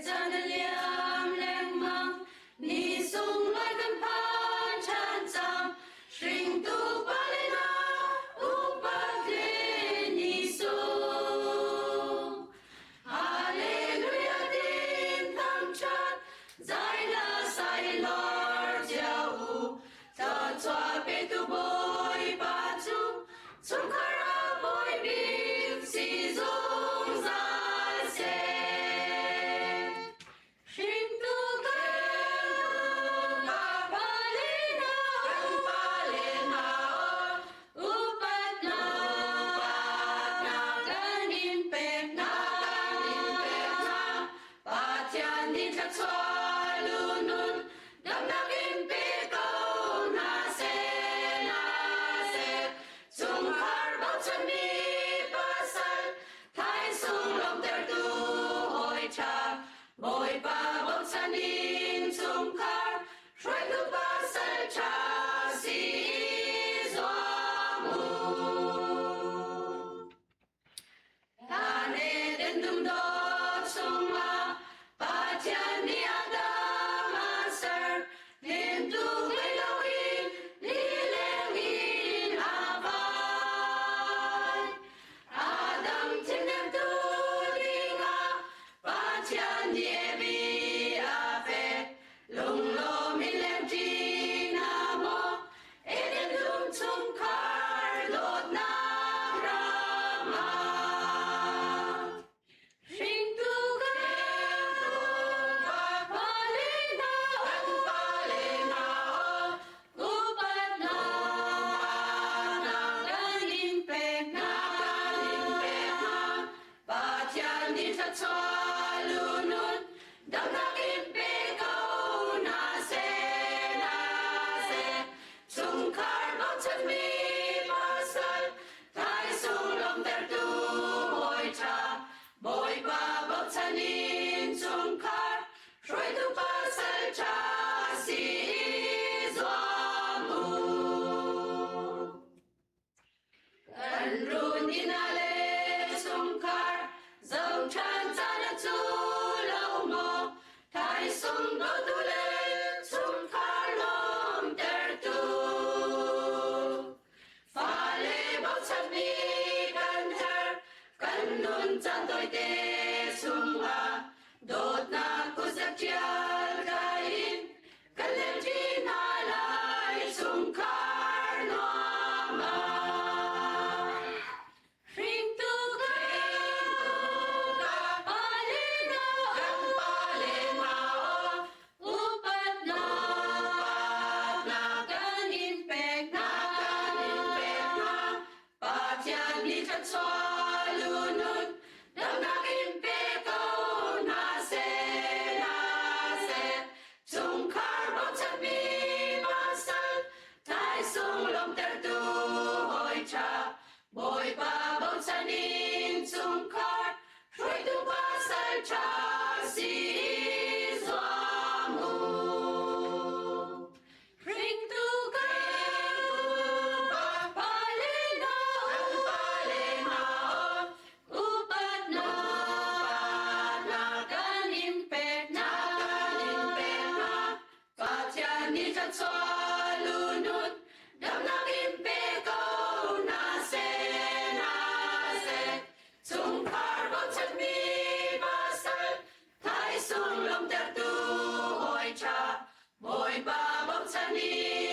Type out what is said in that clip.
chân liam leng mang ni sung lai kan pan chan cham string tu palina upadle ni sung hallelujah din tham chan zai la sai lord jiao ta chua pe tu boy pa chung chung khara boy bim si zong za se shim tu ka palina upat na kanin pek na patian din cha chua lunun dam na kim pe ko na se chung khar bao chân mi pasal thai sung long ter tu hoi cha boy pa bao chân in chung khar shoi tu pasal cha si zoamu ane den dum do chung ma patian ni adam asar lim tu Elohim ni lewin avai Adam timnem tu dinga patian dievi ave lung lo min lem dinamo eden dum chung kar lot na rama Shing tu ka palina upat na kanin pek na patian din sa chua lunun dam na kim pe ko na se chung khar bao chân mi pasal thai sung long ter tu hoi cha boy pa bao chân in chung khar shoi tu pasal cha si zoamu kan run in ale chung khar dòng chan cha na chu lâu mo thai sung do tu le chung khar lom ter tu pha le bao chân mi kan thar kan nun chan toi te chung ha dot na ku sak chial ka in kan lem chi na lai chung khar no ma Ring tu ka palina upat na kanin pek na patian ni cha chua lunun dam na kim pe ko na se chung khar bao chân mi pasal thai sung long ter tu hoi cha boy pa bao chân in chung khar shoi tu pasal cha si zoamu Ring tu ka palina upat na kanin pek na patian ni cha chua lunun dam na kim pe ko na se chung khar bao chân mi pasal thai sung long ter tu hoi cha boy pa bao chân in